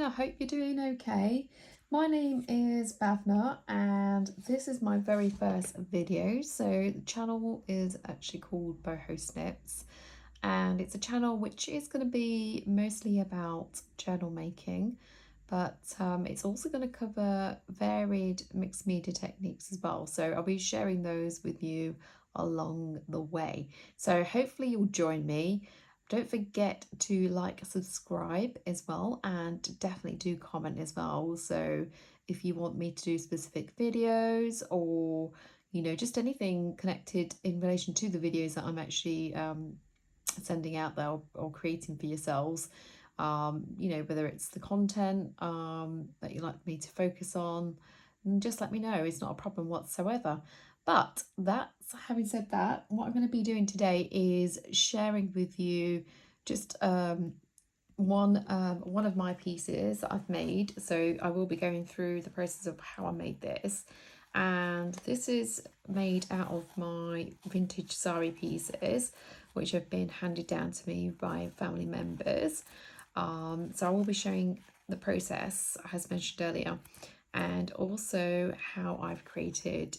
I hope you're doing okay. My name is Bhavna and this is my very first video. So the channel is actually called BohoSnips and it's a channel which is going to be mostly about journal making, but it's also going to cover varied mixed media techniques as well. So I'll be sharing those with you along the way. So hopefully you'll join me. Don't forget to like, subscribe as well, and definitely do comment as well. So if you want me to do specific videos or, just anything connected in relation to the videos that I'm actually sending out there or creating for yourselves, whether it's the content that you'd like me to focus on, just let me know. It's not a problem whatsoever. But having said that, what I'm going to be doing today is sharing with you just one of my pieces that I've made. So I will be going through the process of how I made this, and this is made out of my vintage sari pieces which have been handed down to me by family members. So I will be showing the process as mentioned earlier, and also how I've created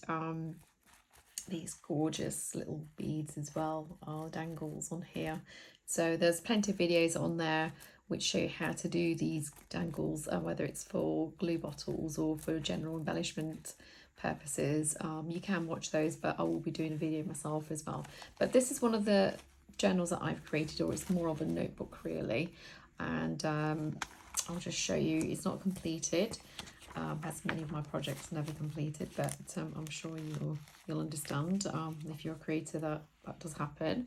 these gorgeous little beads as well, dangles on here. So there's plenty of videos on there which show you how to do these dangles, whether it's for glue bottles or for general embellishment purposes. You can watch those, but I will be doing a video myself as well. But this is one of the journals that I've created, or it's more of a notebook really, and I'll just show you. It's not completed, as many of my projects never completed, but I'm sure you'll understand. If you're a creator, that does happen.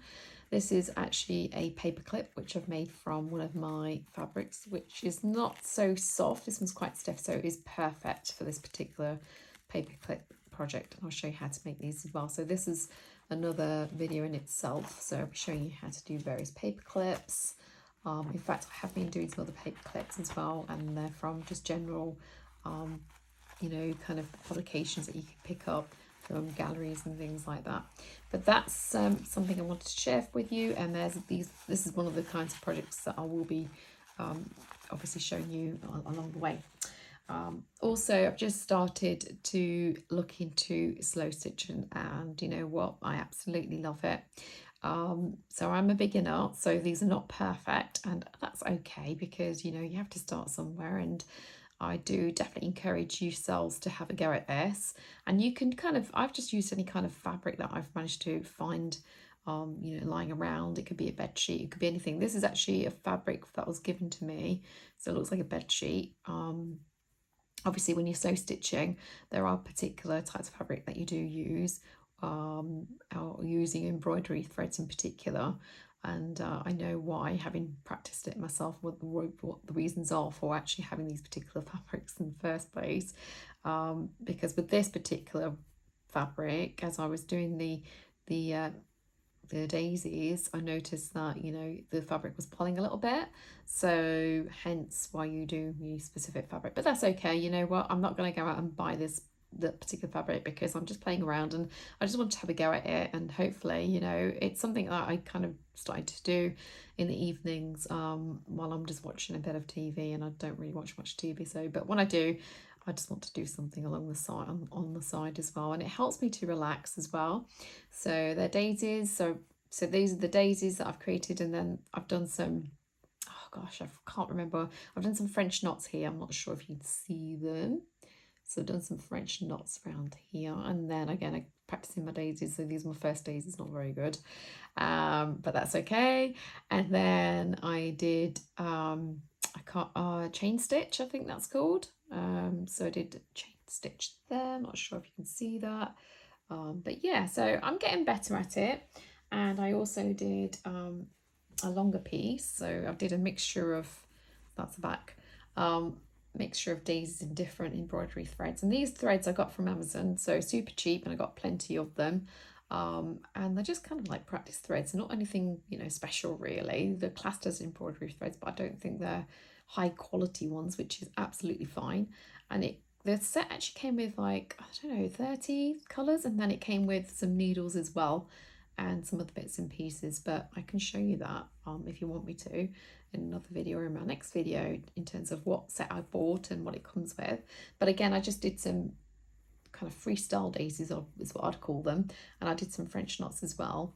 This is actually a paper clip which I've made from one of my fabrics, which is not so soft. This one's quite stiff, so it is perfect for this particular paper clip project, and I'll show you how to make these as well. So this is another video in itself, so I'll be showing you how to do various paper clips. In fact, I have been doing some other paper clips as well, and they're from just general kind of publications that you can pick up from galleries and things like that. But that's something I wanted to share with you, and this is one of the kinds of projects that I will be obviously showing you along the way. Also, I've just started to look into slow stitching, and you know what, I absolutely love it. So I'm a beginner, so these are not perfect, and that's okay, because you have to start somewhere, and I do definitely encourage yourselves to have a go at this. And you can I've just used any kind of fabric that I've managed to find lying around. It could be a bed sheet, it could be anything. This is actually a fabric that was given to me, so it looks like a bed sheet. Obviously when you're slow stitching, there are particular types of fabric that you do use, or using embroidery threads in particular, and I know why, having practiced it myself, what the reasons are for actually having these particular fabrics in the first place. Because with this particular fabric, as I was doing the daisies, I noticed that the fabric was pulling a little bit, so hence why you do use specific fabric. But that's okay. You know what, I'm not going to go out and buy the particular fabric, because I'm just playing around and I just want to have a go at it, and hopefully it's something that I kind of started to do in the evenings while I'm just watching a bit of TV, and I don't really watch much TV, so but when I do, I just want to do something along the side, on the side as well, and it helps me to relax as well. So they're daisies, so these are the daisies that I've created, and then I've done some, oh gosh, I can't remember, I've done some French knots here. I'm not sure if you can see them. So I've done some French knots around here, and then again I'm practicing my daisies, so these are my first daisies, not very good, but that's okay. And then I did chain stitch, I think that's called. So I did chain stitch there, not sure if you can see that, but yeah, so I'm getting better at it. And I also did a longer piece, so I did a mixture of, that's the back, mixture of daisies and different embroidery threads, and these threads I got from Amazon, so super cheap, and I got plenty of them, and they're just kind of like practice threads, not anything special really. They're classed as embroidery threads, but I don't think they're high quality ones, which is absolutely fine. And the set actually came with, like, I don't know, 30 colours, and then it came with some needles as well. and some other bits and pieces, but I can show you that if you want me to in another video or in my next video in terms of what set I bought and what it comes with. But again, I just did some kind of freestyle daisies is what I'd call them, and I did some French knots as well,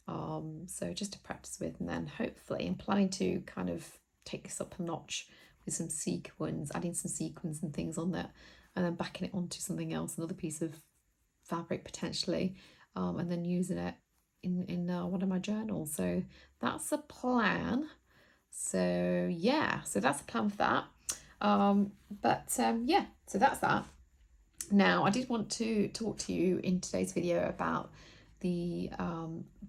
so just to practice with, and then hopefully I'm planning to kind of take this up a notch with some sequins, adding some sequins and things on that, and then backing it onto something else, another piece of fabric potentially, and then using it in one of my journals. So that's a plan. So yeah, so that's a plan for that. Yeah, so that's that. Now, I did want to talk to you in today's video about the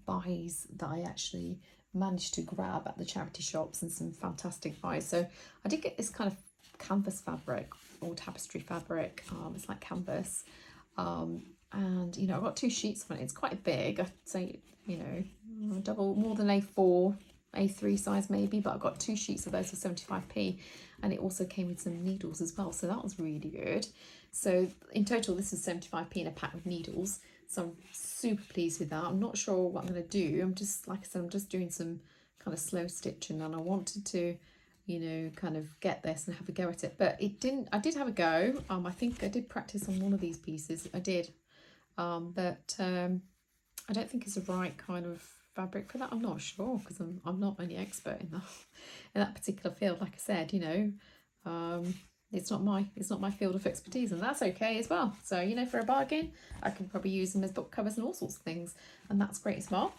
buys that I actually managed to grab at the charity shops, and some fantastic buys. So I did get this kind of canvas fabric or tapestry fabric. It's like canvas, and you know, I've got 2 sheets of it. It's quite big. I'd say, you know, double, more than A4, A3 size maybe, but I've got 2 sheets of those for 75p, and it also came with some needles as well, so that was really good. So in total, this is 75p in a pack of needles, so I'm super pleased with that. I'm not sure what I'm going to do. I'm just, like I said, I'm just doing some kind of slow stitching, and I wanted to, you know, kind of get this and have a go at it, but it didn't. I did have a go. I think I did practice on one of these pieces. I did, but I don't think it's the right kind of fabric for that. I'm not sure, because I'm not any expert in that particular field. Like I said, you know, it's not my field of expertise, and that's okay as well. So, you know, for a bargain, I can probably use them as book covers and all sorts of things, and that's great as well.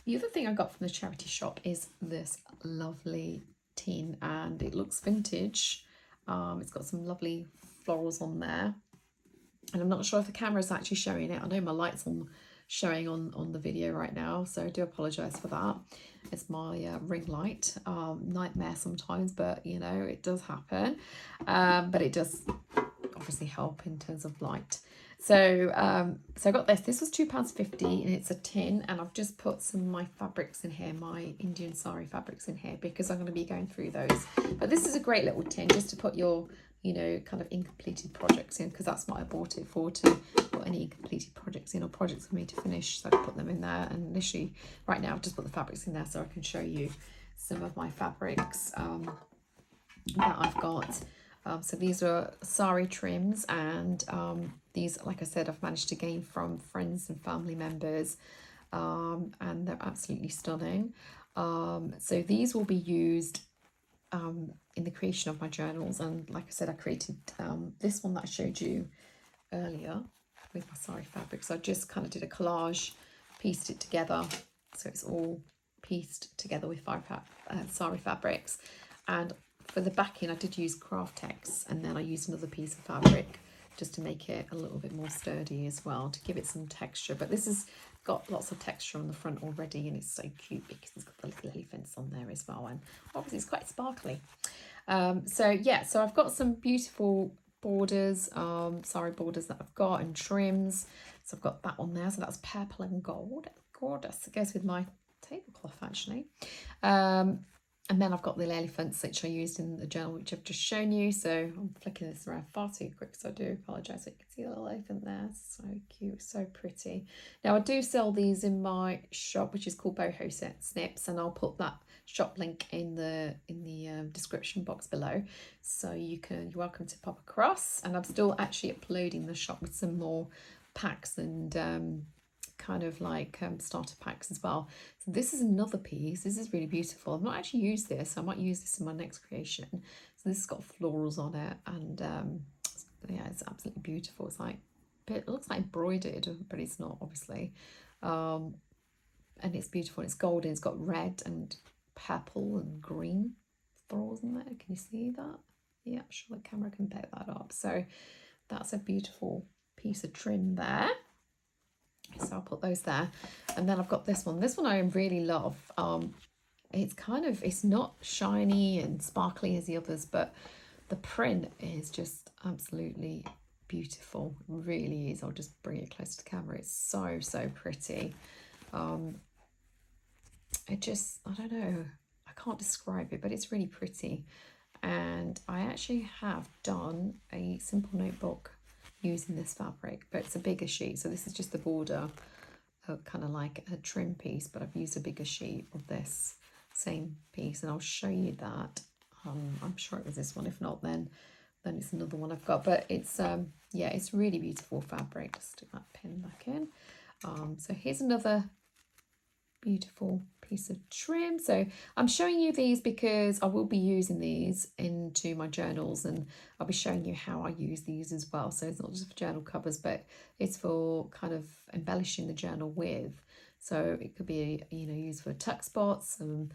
The other thing I got from the charity shop is this lovely tin, and it looks vintage. It's got some lovely florals on there, and I'm not sure if the camera's actually showing it. I know my light's showing on the video right now, so I do apologize for that. It's my ring light, nightmare sometimes, but you know, it does happen. But it does obviously help in terms of light. So so I got this was £2.50, and it's a tin, and I've just put some of my fabrics in here, my Indian sari fabrics in here, because I'm going to be going through those. But this is a great little tin just to put your, you know, kind of incompleted projects in, because that's what I bought it for, to put any incompleted projects in, or projects for me to finish, so I can put them in there. And initially, right now, I've just put the fabrics in there so I can show you some of my fabrics that I've got. So these are sari trims, and these, like I said, I've managed to gain from friends and family members, and they're absolutely stunning. So these will be used in the creation of my journals, and like I said, I created this one that I showed you earlier with my sari fabric. So I just kind of did a collage, pieced it together, so it's all pieced together with sari fabrics. And for the backing, I did use Craftex, and then I used another piece of fabric just to make it a little bit more sturdy as well, to give it some texture. But this has got lots of texture on the front already, and it's so cute because it's got the little elephants on there as well, and obviously it's quite sparkly. So yeah, so I've got some beautiful borders, sari borders that I've got, and trims. So I've got that one there, so that's purple and gold. Gorgeous. It goes with my tablecloth actually. And then I've got the elephants, which I used in the journal, which I've just shown you. So I'm flicking this around far too quick, so I do apologise. So you can see the little elephant there. So cute, so pretty. Now I do sell these in my shop, which is called BohoSnips, and I'll put that shop link in the description box below, so you're welcome to pop across. And I'm still actually uploading the shop with some more packs and kind of like starter packs as well. So this is another piece. This is really beautiful. I've not actually used this. I might use this in my next creation. So this has got florals on it, and yeah, it's absolutely beautiful. It's like, it looks like embroidered, but it's not, obviously. And it's beautiful. It's golden. It's got red and purple and green florals in there. Can you see that? Yeah, I'm sure the camera can pick that up. So that's a beautiful piece of trim there. So I'll put those there. And then I've got this one. This one I really love. It's not shiny and sparkly as the others, but the print is just absolutely beautiful. It really is. I'll just bring it close to the camera. It's so, so pretty. I don't know. I can't describe it, but it's really pretty. And I actually have done a simple notebook using this fabric, but it's a bigger sheet, so this is just the border kind of like a trim piece, but I've used a bigger sheet of this same piece, and I'll show you that. I'm sure it was this one. If not, then it's another one I've got. But it's yeah, it's really beautiful fabric. Just stick that pin back in. So here's another beautiful piece of trim. So I'm showing you these because I will be using these into my journals, and I'll be showing you how I use these as well. So it's not just for journal covers, but it's for kind of embellishing the journal with. So it could be, you know, used for tuck spots and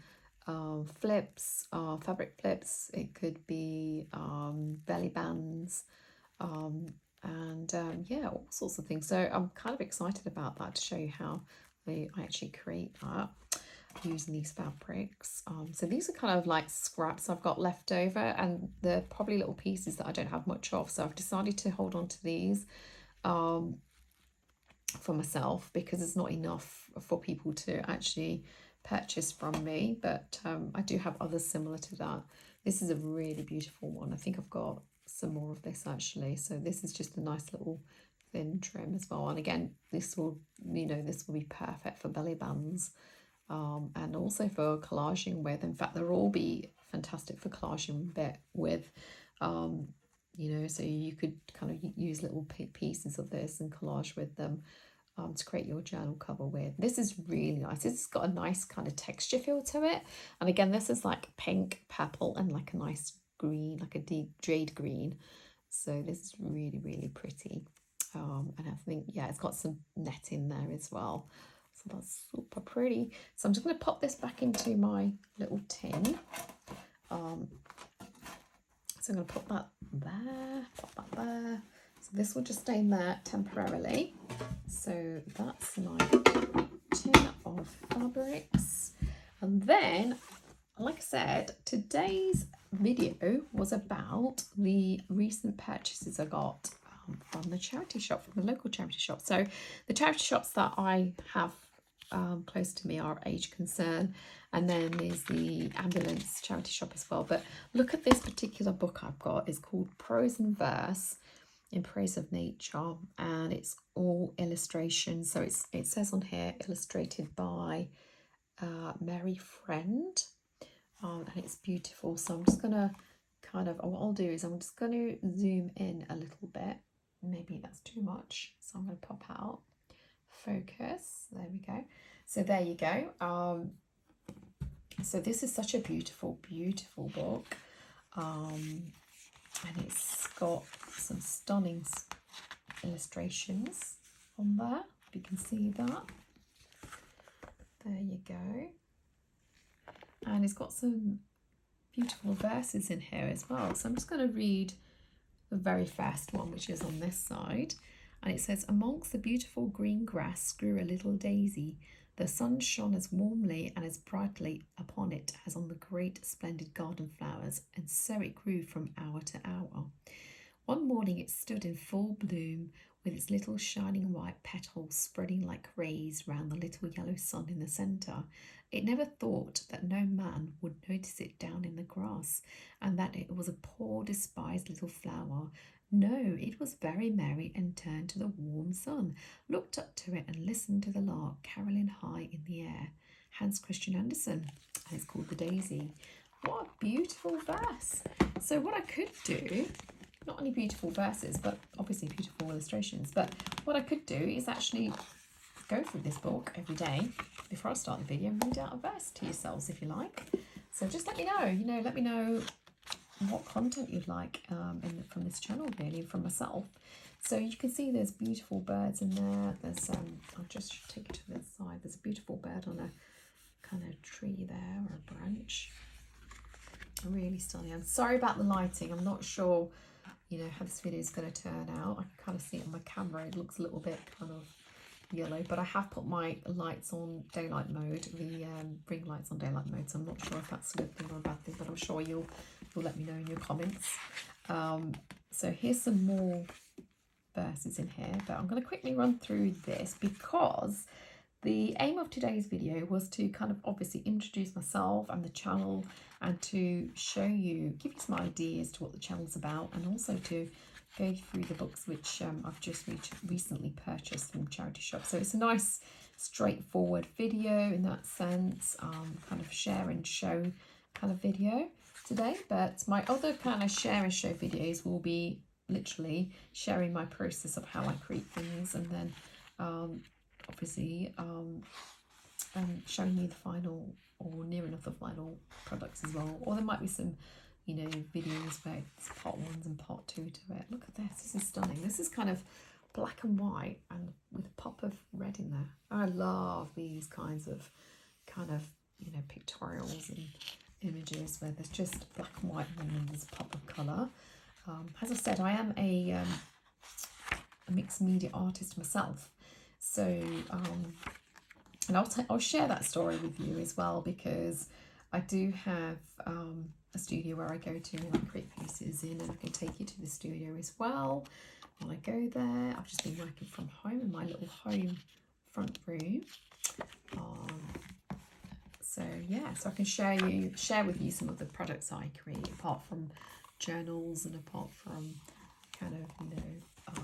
flips, fabric flips. It could be belly bands, yeah, all sorts of things. So I'm kind of excited about that, to show you how I actually create that using these fabrics. So these are kind of like scraps I've got left over, and they're probably little pieces that I don't have much of. So I've decided to hold on to these for myself, because it's not enough for people to actually purchase from me. But I do have others similar to that. This is a really beautiful one. I think I've got some more of this actually. So this is just a nice little thin trim as well. And again, this will, you know, this will be perfect for belly bands, and also for collaging with. In fact, they'll all be fantastic for collaging with. You know, so you could kind of use little pieces of this and collage with them to create your journal cover with. This is really nice. It's got a nice kind of texture feel to it. And again, this is like pink, purple, and like a nice green, like a deep jade green. So this is really, really pretty. And I think, yeah, it's got some net in there as well. So that's super pretty. So I'm just going to pop this back into my little tin. So I'm going to pop that there, pop that there. So this will just stay in there temporarily. So that's my tin of fabrics. And then, like I said, today's video was about the recent purchases I got from the charity shop, from the local charity shop. So the charity shops that I have close to me are Age Concern, and then there's the ambulance charity shop as well. But look at this particular book I've got. It's called Prose and Verse in Praise of Nature, and it's all illustrations. So it says on here, illustrated by Mary Friend, and it's beautiful. So I'm just gonna kind of, what I'll do is I'm just going to zoom in a little bit. Maybe that's too much, so I'm going to pop out, focus, there we go. So there you go. So this is such a beautiful, beautiful book, and it's got some stunning illustrations on there, if you can see that. There you go. And it's got some beautiful verses in here as well. So I'm just going to read the very first one, which is on this side. And it says, amongst the beautiful green grass grew a little daisy. The sun shone as warmly and as brightly upon it as on the great splendid garden flowers, and so it grew from hour to hour. One morning it stood in full bloom, with its little shining white petals spreading like rays round the little yellow sun in the centre. It never thought that no man would notice it down in the grass, and that it was a poor despised little flower. No, it was very merry, and turned to the warm sun, looked up to it, and listened to the lark carolling high in the air. Hans Christian Andersen, and it's called The Daisy. What a beautiful verse. So what I could do, not only beautiful verses, but obviously beautiful illustrations, but what I could do is actually go through this book every day before I start the video and read out a verse to yourselves if you like. So just let me know, let me know what content you'd like from this channel, really, from myself. So you can see there's beautiful birds in there. There's I'll just take it to the side. There's a beautiful bird on a kind of tree there, or a branch. Really stunning. I'm sorry about the lighting. I'm not sure, how this video is going to turn out. I can kind of see it on my camera. It looks a little bit kind of yellow, but I have put my lights on daylight mode, the ring lights on daylight mode, so I'm not sure if that's a good thing or a bad thing, but I'm sure you'll let me know in your comments. So here's some more verses in here, but I'm going to quickly run through this because the aim of today's video was to kind of obviously introduce myself and the channel, and to show you, give you some ideas to what the channel's about, and also to go through the books which I've just recently purchased from charity shop. So it's a nice straightforward video in that sense, kind of share and show kind of video today. But my other kind of share and show videos will be literally sharing my process of how I create things, and then obviously showing you the final or near enough the final products as well. Or there might be some, you know, videos where it's part 1 and part 2 to it. Look at this, this is stunning. This is kind of black and white and with a pop of red in there. I love these kinds of you know, pictorials and images where there's just black and white and then there's a pop of colour. As I said, I am a mixed media artist myself, so and I'll share that story with you as well, because I do have a studio where I go to and I create pieces in, and I can take you to the studio as well when I go there. I've just been working from home in my little home front room. So yeah, so I can share with you some of the products I create, apart from journals and apart from kind of, you know,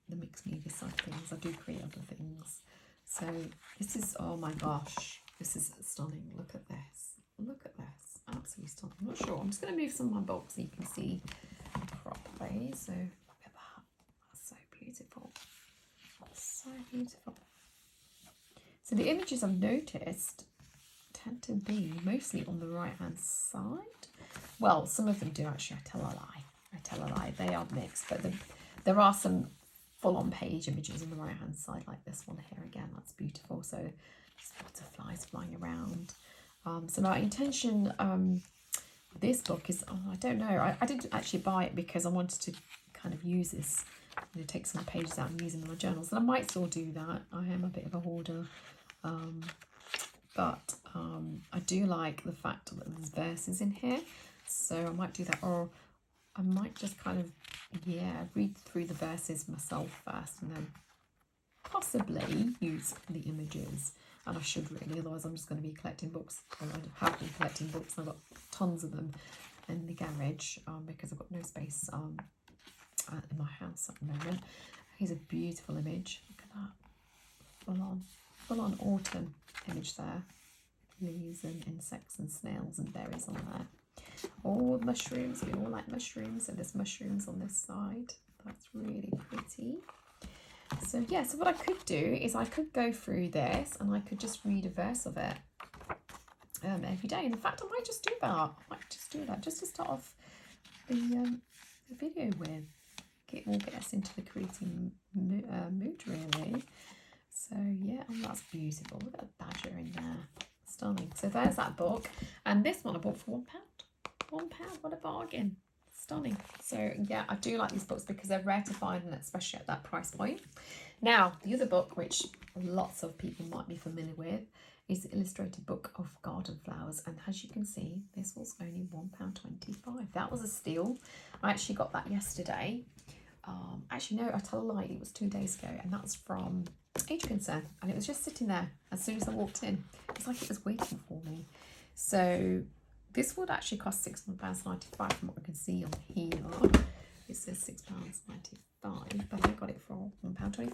the mixed media side of things. I do create other things. So this is, oh my gosh, this is stunning. Look at this. Look at this. Absolutely stunning. I'm not sure. I'm just going to move some of my box so you can see properly. So look at that. That's so beautiful. So beautiful. So the images I've noticed tend to be mostly on the right hand side. Well, some of them do actually. I tell a lie. They are mixed, but there are some full-on page images on the right hand side, like this one here. Again, that's beautiful. So there's butterflies flying around. So my intention this book is, I don't know, I didn't actually buy it because I wanted to kind of use this, you know, take some pages out and use them in my journals, and I might still do that. I am a bit of a hoarder, but I do like the fact that there's verses in here, so I might do that, or I might just kind of, yeah, read through the verses myself first and then possibly use the images. And I should really, otherwise I'm just going to be collecting books. Well, I have been collecting books, and I've got tons of them in the garage because I've got no space in my house at the moment. Here's a beautiful image. Look at that. Full on autumn image there. Leaves and insects and snails and berries on there. All mushrooms, we all like mushrooms, so there's mushrooms on this side. That's really pretty. So yeah, so what I could do is I could go through this and I could just read a verse of it every day. And in fact, I might just do that. Just to start off the video with. It will get us into the creating mood, really. So yeah, and that's beautiful. Look at the badger in there. Stunning. So there's that book. And this one I bought for £1. £1, what a bargain. Stunning. So yeah, I do like these books because they're rare to find, and especially at that price point. Now, the other book, which lots of people might be familiar with, is the illustrated book of garden flowers. And as you can see, this was only £1.25. That was a steal. I actually got that yesterday. Actually, no, I tell a lie, it was 2 days ago, and that's from Age Concern, and it was just sitting there as soon as I walked in. It's like it was waiting for me. So this would actually cost £6.95 from what I can see on here. It says £6.95, but I got it for £1.25.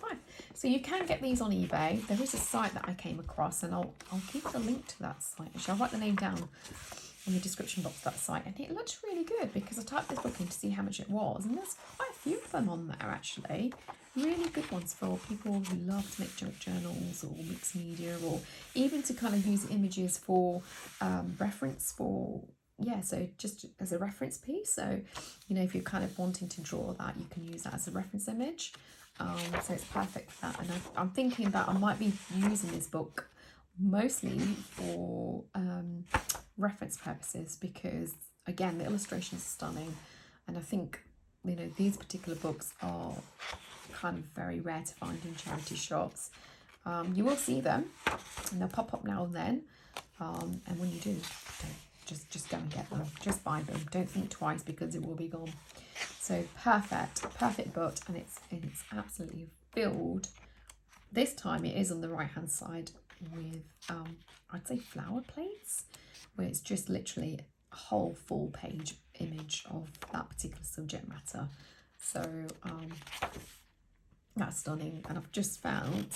So you can get these on eBay. There is a site that I came across, and I'll keep the link to that site. Actually, I'll write the name down in the description box of that site, and it looks really good because I typed this book in to see how much it was, and there's quite a few of them on there actually. Really good ones for people who love to make junk journals or mixed media, or even to kind of use images for reference for, yeah, so just as a reference piece. So, you know, if you're kind of wanting to draw that, you can use that as a reference image. So it's perfect for that. And I'm thinking that I might be using this book mostly for reference purposes, because again, the illustrations are stunning, and I think, you know, these particular books are kind of very rare to find in charity shops. You will see them and they'll pop up now and then, and when you do, just go and get them, just buy them, don't think twice because it will be gone. So perfect book, and it's absolutely filled. This time it is on the right hand side with I'd say flower plates, where it's just literally a whole full page image of that particular subject matter. So that's stunning. And I've just found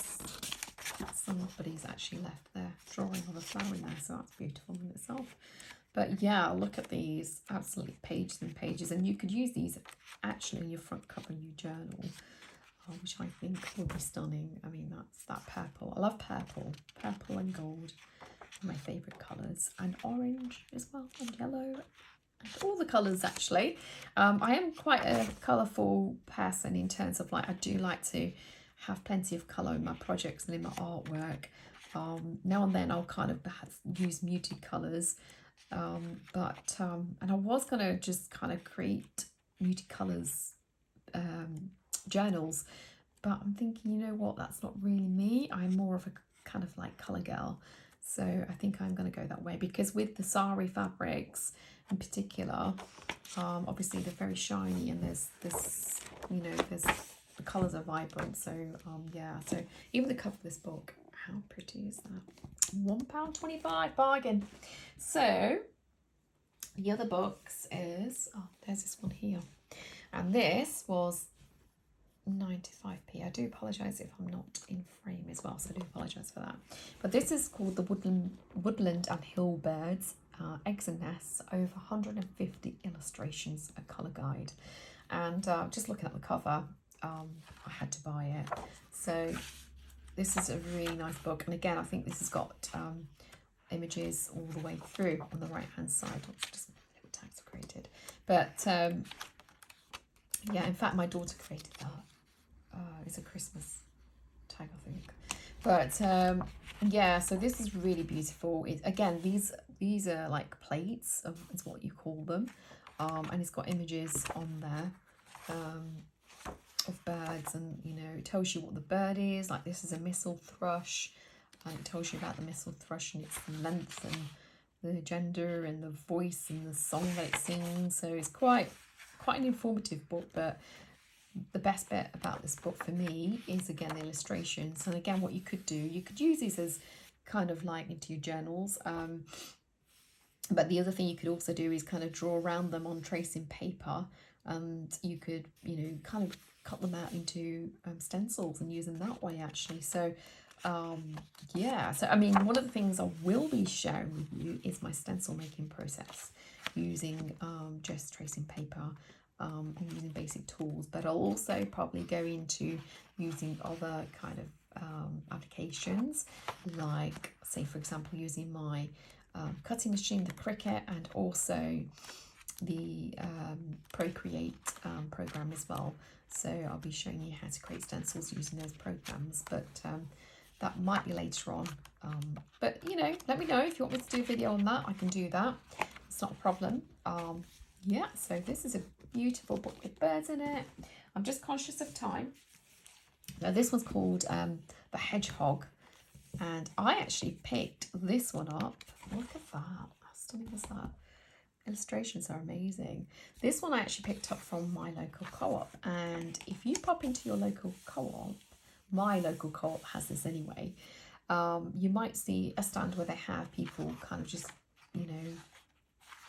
somebody's actually left their drawing of a flower in there, so that's beautiful in itself. But yeah, look at these, absolutely pages and pages, and you could use these actually in your front cover of your journal, which I think would be stunning. I mean, that's that purple. I love purple. Purple and gold are my favourite colours, and orange as well, and yellow, and all the colours actually. I am quite a colourful person in terms of, like, I do like to have plenty of colour in my projects and in my artwork. Now and then I'll kind of use muted colours, and I was going to just kind of create muted colours journals, but I'm thinking, you know what, that's not really me. I'm more of a kind of like colour girl, so I think I'm going to go that way, because with the sari fabrics in particular, obviously they're very shiny, and there's this, you know, there's the colours are vibrant. So yeah, so even the cover of this book, how pretty is that? £1.25, bargain. So the other books is, oh, there's this one here, and this was 95p. I do apologise if I'm not in frame as well, so I do apologise for that. But this is called the Woodland and Hill Birds, Eggs and Nests, over 150 illustrations, a colour guide. And just looking at the cover, I had to buy it. So this is a really nice book, and again, I think this has got images all the way through on the right hand side. Just little tags are created, but yeah, in fact my daughter created that. It's a Christmas tag, I think. But yeah, so this is really beautiful. Again, these are like plates is what you call them, and it's got images on there of birds, and you know, it tells you what the bird is. Like, this is a missel thrush, and it tells you about the missel thrush and its length and the gender and the voice and the song that it sings. So it's quite an informative book. But the best bit about this book for me is, again, the illustrations. And again, what you could do, you could use these as kind of like into your journals, but the other thing you could also do is kind of draw around them on tracing paper, and you could, you know, kind of cut them out into stencils and use them that way actually. So yeah, so I mean, one of the things I will be sharing with you is my stencil making process using just tracing paper and using basic tools, but I'll also probably go into using other kind of applications, like, say for example, using my cutting machine, the Cricut, and also the Procreate program as well. So I'll be showing you how to create stencils using those programs, but that might be later on. But you know, let me know if you want me to do a video on that. I can do that, it's not a problem. Yeah, so this is a beautiful book with birds in it. I'm just conscious of time. Now this one's called The Hedgehog, and I actually picked this one up. Look at that, how stunning is that? Illustrations are amazing. This one I actually picked up from my local co-op, and if you pop into your local co-op, my local co-op has this anyway, you might see a stand where they have people kind of just, you know,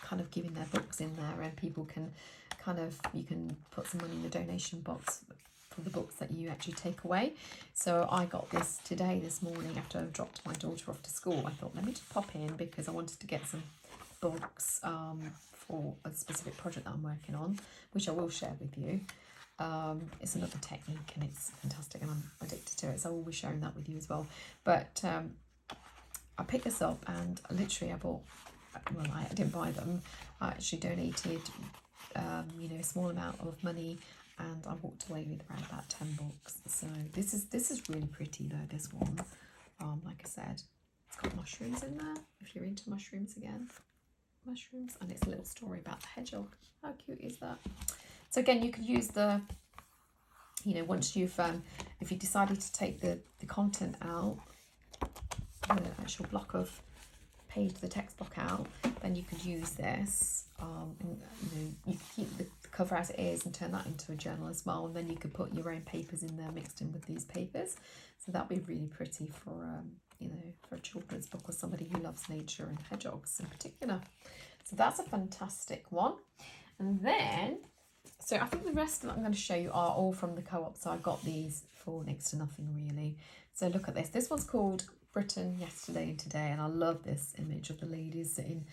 kind of giving their books in there, and people can kind of, you can put some money in the donation box for the books that you actually take away. So I got this today, this morning, after I dropped my daughter off to school. I thought, let me just pop in, because I wanted to get some books for a specific project that I'm working on, which I will share with you. It's another technique, and it's fantastic, and I'm addicted to it, so I will be sharing that with you as well. But I picked this up, and literally I bought, well, I didn't buy them, I actually donated you know, a small amount of money, and I walked away with around about 10 books. So this is really pretty though, this one. Like I said, it's got mushrooms in there, if you're into mushrooms again. Mushrooms, and it's a little story about the hedgehog. How cute is that? So again, you could use the, you know, once you've if you decided to take the content out, the actual block of page, the text block out, then you could use this, and you know, you could keep the cover as it is and turn that into a journal as well, and then you could put your own papers in there mixed in with these papers. So that'd be really pretty for you know, for a children's book, or somebody who loves nature and hedgehogs in particular. So that's a fantastic one. And then, so I think the rest that I'm going to show you are all from the co-op. So I got these for next to nothing really. So look at this. This one's called Britain Yesterday and Today, and I love this image of the ladies sitting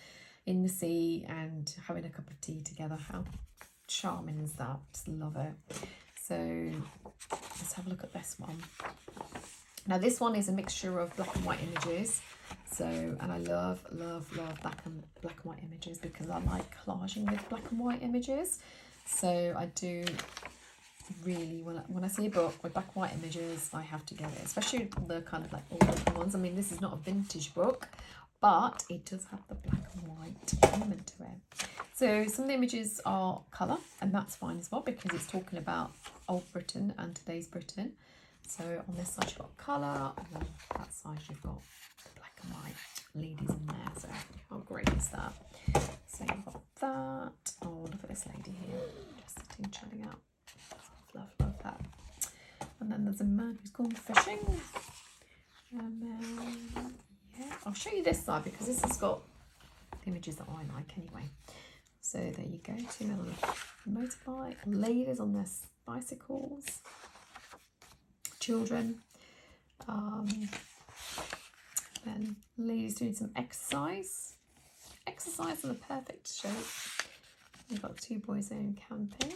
in the sea and having a cup of tea together. How charming is that? Just love it. So let's have a look at this one. Now this one is a mixture of black and white images. So, and I love black and white images because I like collaging with black and white images. So I do really, when I see a book with black and white images, I have to get it, especially the kind of like older ones. I mean, this is not a vintage book, but it does have the black and white element to it. So some of the images are colour, and that's fine as well because it's talking about old Britain and today's Britain. So on this side you've got colour, and then that side you've got the black and white ladies in there. So how great is that? So you've got that. Oh, look at this lady here, just sitting chatting out. Love that. And then there's a man who's gone fishing. And then, yeah, I'll show you this side because this has got the images that I like anyway. So there you go, two little motorbike, ladies on their bicycles, children, then ladies doing some exercise in the perfect shape. You've got two boys in camping.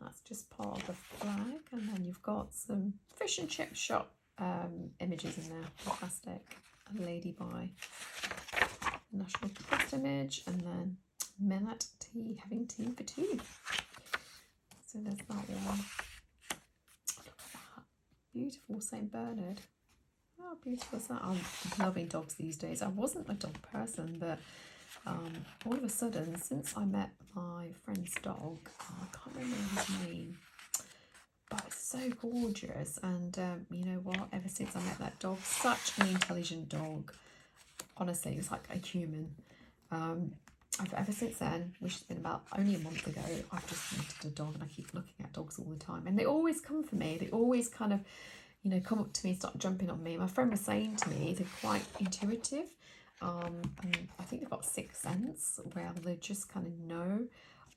That's just part of the flag, and then you've got some fish and chip shop images in there, plastic, a lady by National Trust image, and then men at tea, having tea for two. So there's that one. Look at that, beautiful St. Bernard. How beautiful is that? I'm loving dogs these days. I wasn't a dog person, but all of a sudden, since I met my friend's dog, I can't remember his name, but it's so gorgeous. And you know what? Ever since I met that dog, such an intelligent dog. Honestly, it's like a human. Ever since then, which has been about only a month ago, I've just wanted a dog, and I keep looking at dogs all the time. And they always come for me. They always kind of, you know, come up to me, start jumping on me. My friend was saying to me, they're quite intuitive. And I think they've got sixth sense where they just kind of know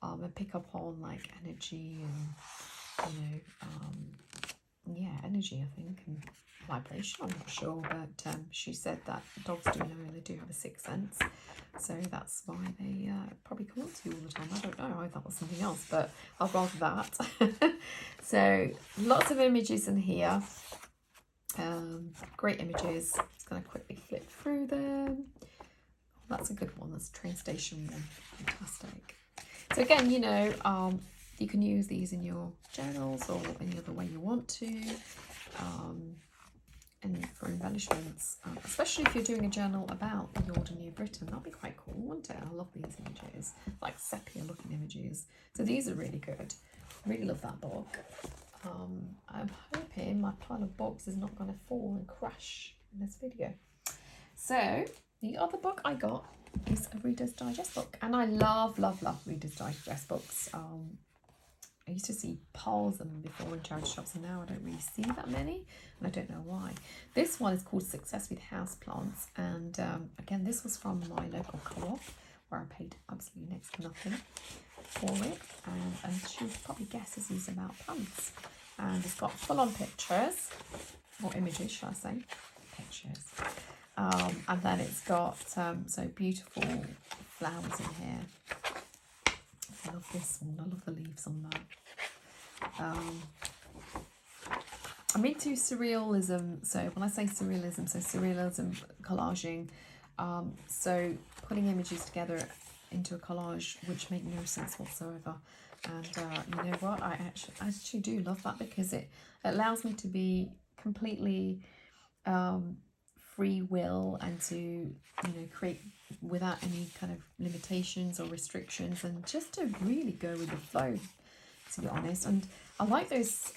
and pick up on like energy and, you know, yeah, energy, I think, and vibration, I'm not sure, but she said that dogs do know, and they do have a sixth sense, so that's why they probably come up to you all the time. I don't know, I thought it was something else, but I'd rather that. So lots of images in here, great images. Just going to quickly flip through them. That's a good one. That's a train station one. Fantastic. So again, you know, you can use these in your journals or any other way you want to, and for embellishments, especially if you're doing a journal about the old and new Britain. That'd be quite cool, wouldn't it? I love these images, like sepia looking images. So these are really good. Really love that book. I'm hoping my pile of books is not going to fall and crash in this video. So the other book I got is a Reader's Digest book, and I love Reader's Digest books. I used to see piles of them before in charity shops, and now I don't really see that many, and I don't know why. This one is called Success with Houseplants, and again, this was from my local co-op where I paid absolutely next to nothing for it, and she'll probably guess this is about plants. And it's got full-on pictures, or images, should I say, pictures. And then it's got so beautiful flowers in here. I love this one. I love the leaves on that. I'm into surrealism. So when I say surrealism, so surrealism, collaging. So putting images together into a collage which make no sense whatsoever. And you know what? I actually do love that because it allows me to be completely free will and to, you know, create without any kind of limitations or restrictions, and just to really go with the flow, to be honest. And I like those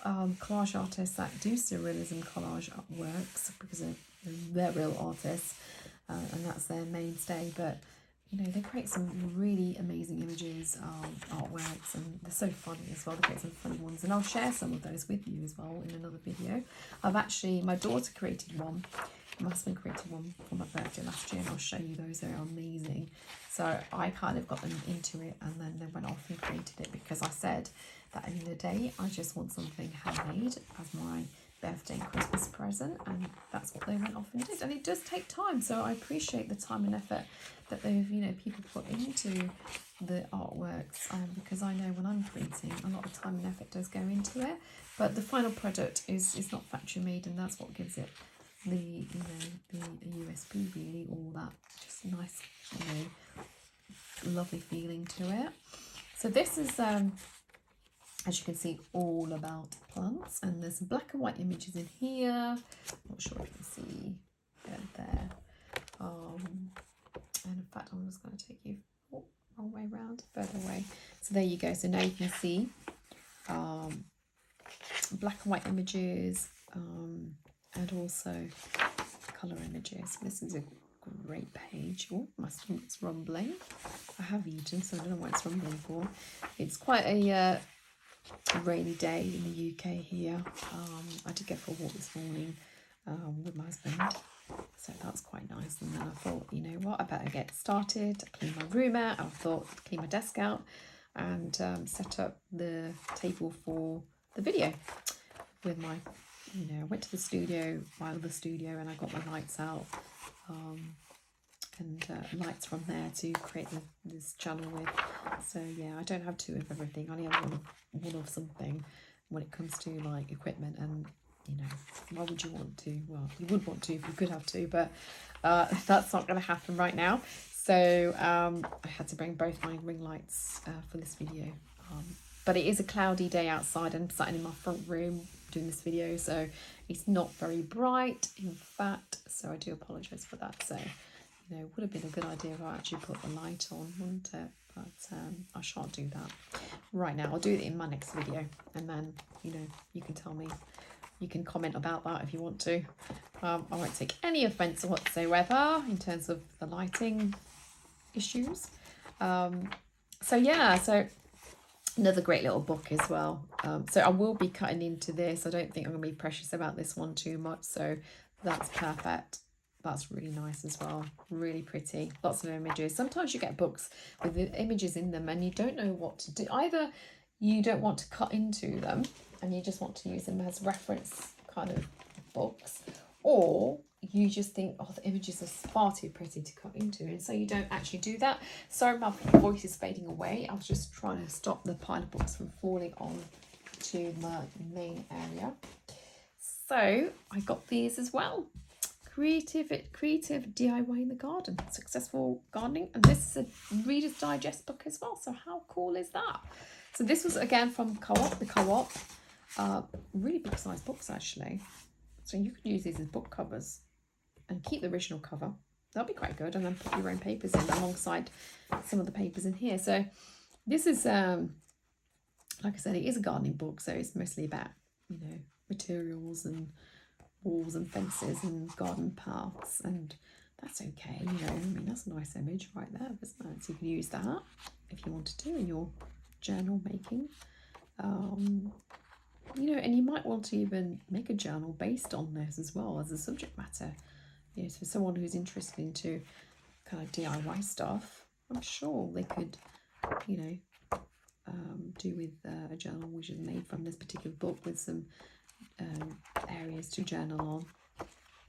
collage artists that do surrealism collage works because they're real artists, and that's their mainstay. But you know, they create some really amazing images, artworks, and they're so funny as well. They create some funny ones, and I'll share some of those with you as well in another video. My daughter created one. My husband created one for my birthday last year, and I'll show you those. They're amazing. So I kind of got them into it, and then they went off and created it because I said that at the end of the day, I just want something handmade as my birthday and Christmas present, and that's what they went off and did. And it does take time, so I appreciate the time and effort that they've, you know, people put into the artworks, because I know when I'm printing, a lot of time and effort does go into it, but the final product is not factory made, and that's what gives it the, you know, the USP really, all that just nice, you know, lovely feeling to it. So this is as you can see, all about plants, and there's some black and white images in here. Not sure if you can see there. And in fact, I'm just going to take you wrong way around, further away. So there you go. So now you can see black and white images, and also colour images. This is a great page. Oh, my stomach's rumbling. I have eaten, so I don't know what it's rumbling for. It's quite a rainy day in the UK here. I did go for a walk this morning with my husband, so that's quite nice. And then I thought, you know what, I better get started, clean my room out. I thought clean my desk out and set up the table for the video with my, you know, I went to the studio, my other studio, and I got my lights out and lights from there to create this channel with. So yeah, I don't have two of everything. I only have one of something when it comes to like equipment, and you know, why would you want to? Well, you would want to if you could have two, but that's not going to happen right now. So I had to bring both my ring lights for this video. But it is a cloudy day outside, and I'm sat in my front room doing this video, so it's not very bright, in fact, so I do apologise for that. So, you know, it would have been a good idea if I actually put the light on, wouldn't it? But I shan't do that right now. I'll do it in my next video, and then, you know, you can tell me, you can comment about that if you want to. I won't take any offence whatsoever in terms of the lighting issues. So yeah, so another great little book as well. So I will be cutting into this. I don't think I'm going to be precious about this one too much, so that's perfect. That's really nice as well, really pretty, lots of images. Sometimes you get books with the images in them and you don't know what to do. Either you don't want to cut into them and you just want to use them as reference kind of books, or you just think, oh, the images are far too pretty to cut into, and so you don't actually do that. Sorry, my voice is fading away. I was just trying to stop the pile of books from falling on to my main area. So I got these as well. Creative DIY in the garden, successful gardening, and this is a Reader's Digest book as well. So how cool is that? So this was again from the Co-op. Really big size books actually. So you could use these as book covers and keep the original cover. That'll be quite good, and then put your own papers in alongside some of the papers in here. So this is like I said, it is a gardening book, so it's mostly about, you know, materials and walls and fences and garden paths, and that's okay, you know. I mean, that's a nice image right there, isn't it? So you can use that if you wanted to in your journal making. You know, and you might want to even make a journal based on this as well as a subject matter. You know, so for someone who's interested into kind of DIY stuff, I'm sure they could, you know, do with a journal which is made from this particular book with some areas to journal on.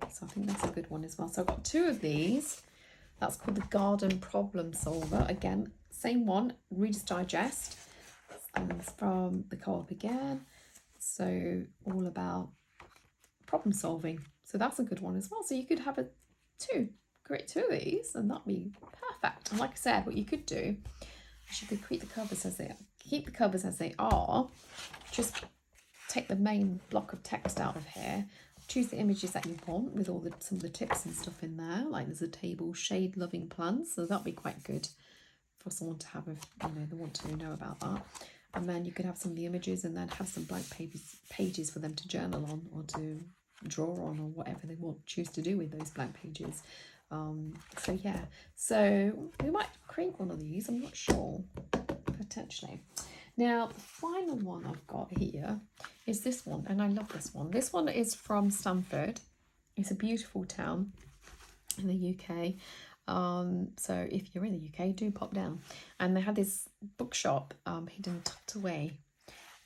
So I think that's a good one as well. So I've got two of these. That's called the Garden Problem Solver. Again, same one, Reader's Digest, and it's from the Co-op again. So all about problem solving. So that's a good one as well. So you could have create two of these, and that'd be perfect. And like I said, what you could do is you could keep the covers as they are. Just take the main block of text out of here, choose the images that you want with all some of the tips and stuff in there. Like there's a table, shade loving plants, so that'll be quite good for someone to have if, you know, they want to know about that. And then you could have some of the images and then have some blank pages for them to journal on or to draw on, or whatever they choose to do with those blank pages. So yeah, so we might create one of these, I'm not sure, potentially. Now the final one I've got here is this one, and I love this one. This one is from Stamford. It's a beautiful town in the UK. So if you're in the UK, do pop down. And they had this bookshop hidden tucked away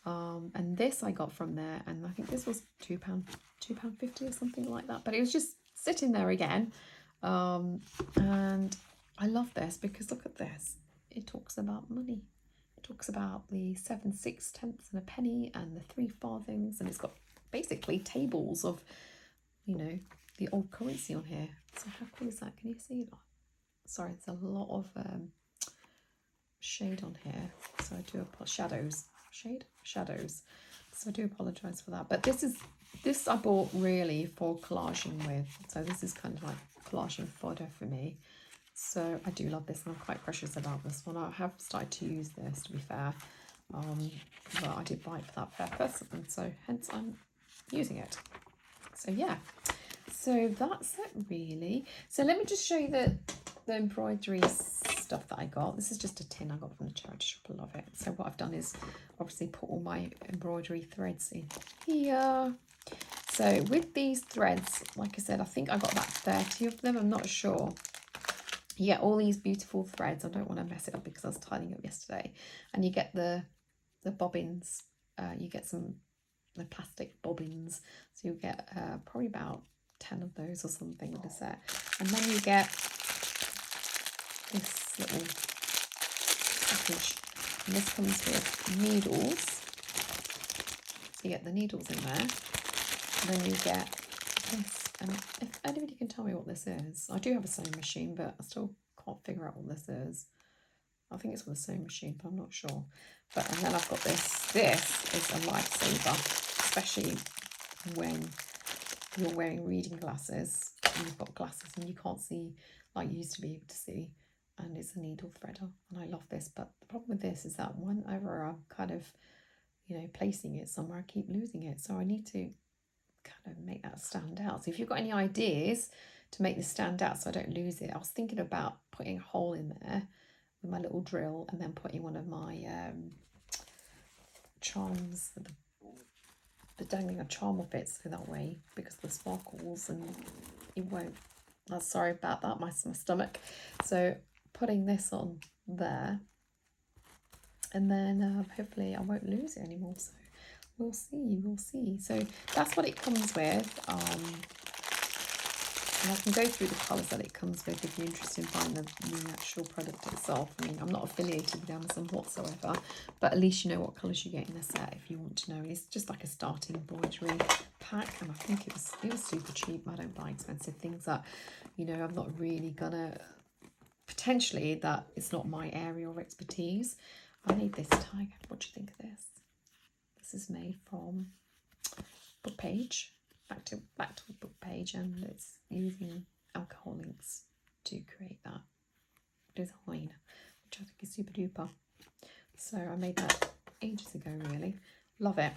And this I got from there, and I think this was £2.50 or something like that, but it was just sitting there again. And I love this because look at this, it talks about money. It talks about the 7 6/10 and a penny and the 3 farthings, and it's got basically tables of, you know, the old currency on here. So how cool is that? Can you see that? Sorry, there's a lot of shade on here, so I do shadows. So I do apologize for that. But this I bought really for collaging with. So this is kind of like collaging fodder for me. So I do love this, and I'm quite precious about this one. I have started to use this, to be fair, but I did buy it for that purpose, and so hence I'm using it. So yeah, so that's it really. So let me just show you the embroidery stuff that I got. This is just a tin I got from the charity shop. I love it. So what I've done is obviously put all my embroidery threads in here. So with these threads, like I said, I think I got about 30 of them. I'm not sure. You get all these beautiful threads. I don't want to mess it up because I was tidying up yesterday. And you get the bobbins. You get the plastic bobbins. So you get probably about 10 of those or something in a set. And then you get this little package, and this comes with needles. So you get the needles in there, and then you get this. And if anybody can tell me what this is, I do have a sewing machine, but I still can't figure out what this is. I think it's with a sewing machine, but I'm not sure. But and then I've got this. This is a lifesaver, especially when you're wearing reading glasses and you've got glasses and you can't see like you used to be able to see. And it's a needle threader, and I love this. But the problem with this is that whenever I'm kind of, you know, placing it somewhere, I keep losing it. So I need to kind of make that stand out. So if you've got any ideas to make this stand out so I don't lose it, I was thinking about putting a hole in there with my little drill, and then putting one of my charms, the dangling a charm off it, so that way, because of the sparkles, and it won't. Sorry about that, my stomach. So putting this on there, and then hopefully I won't lose it anymore. So we'll see. So that's what it comes with. And I can go through the colours that it comes with if you're interested in buying the actual product itself. I mean, I'm not affiliated with Amazon whatsoever, but at least you know what colours you get in the set if you want to know. It's just like a starting embroidery pack, and I think it was super cheap. I don't buy expensive things that, you know, I'm not really gonna, potentially that it's not my area of expertise. I need this tag. What do you think of this? This is made from book page. Back to the book page, and it's using alcohol inks to create that design, which I think is super duper. So I made that ages ago, really. Love it.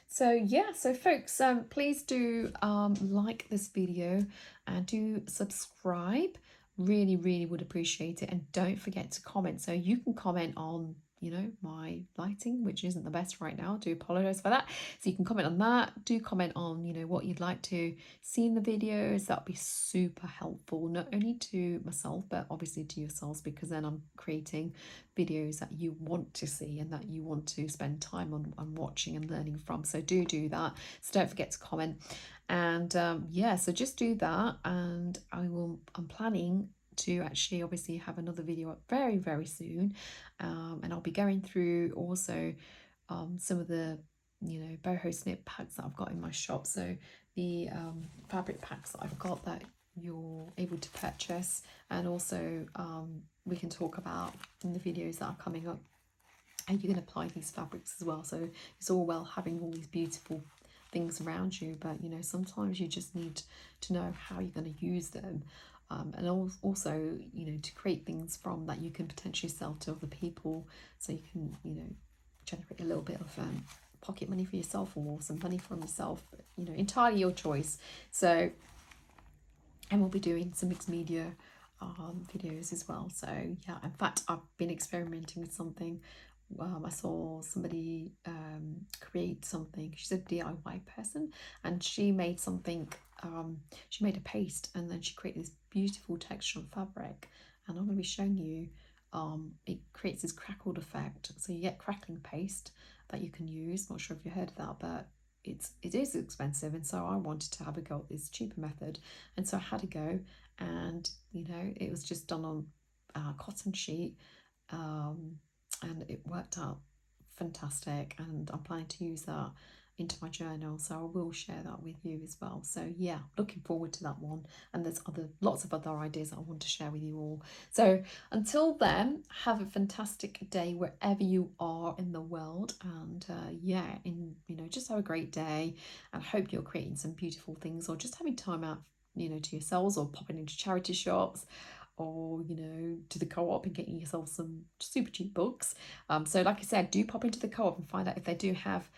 So yeah, so folks, please do like this video and do subscribe. Really would appreciate it. And don't forget to comment. So you can comment on, you know, my lighting, which isn't the best right now. I do apologize for that. So you can comment on that. Do comment on, you know, what you'd like to see in the videos. That'd be super helpful, not only to myself, but obviously to yourselves, because then I'm creating videos that you want to see and that you want to spend time on watching and learning from. So do that. So don't forget to comment. And yeah, so just do that, and I'm planning to actually obviously have another video up very soon, and I'll be going through also some of the, you know, BohoSnip packs that I've got in my shop. So the fabric packs that I've got that you're able to purchase, and also we can talk about in the videos that are coming up and you can apply these fabrics as well. So it's all well having all these beautiful things around you, but you know, sometimes you just need to know how you're going to use them, and also, you know, to create things from that you can potentially sell to other people, so you can, you know, generate a little bit of pocket money for yourself, or some money from yourself, you know, entirely your choice. So, and we'll be doing some mixed media videos as well. So yeah, in fact, I've been experimenting with something. I saw somebody create something. She's a DIY person, and she made something. She made a paste, and then she created this beautiful texture on fabric. And I'm going to be showing you it creates this crackled effect. So you get crackling paste that you can use. Not sure if you heard of that, but it is expensive, and so I wanted to have a go at this cheaper method, and so I had a go, and it was just done on cotton sheet, and it worked out fantastic, and I'm planning to use that into my journal, so I will share that with you as well. So yeah, looking forward to that one, and there's lots of other ideas that I want to share with you all. So until then, have a fantastic day wherever you are in the world, and yeah, just have a great day, and hope you're creating some beautiful things, or just having time out to yourselves, or popping into charity shops, or to the co-op and getting yourself some super cheap books. So like I said, do pop into the co-op and find out if they do have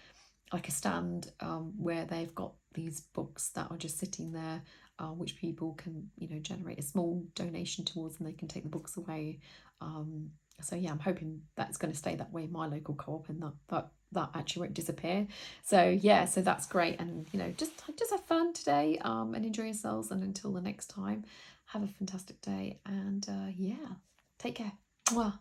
like a stand where they've got these books that are just sitting there, which people can generate a small donation towards, and they can take the books away. So yeah, I'm hoping that's going to stay that way in my local co-op, and that actually won't disappear. So yeah, so that's great, and just have fun today, and enjoy yourselves, and until the next time, have a fantastic day, and yeah, take care. Mwah.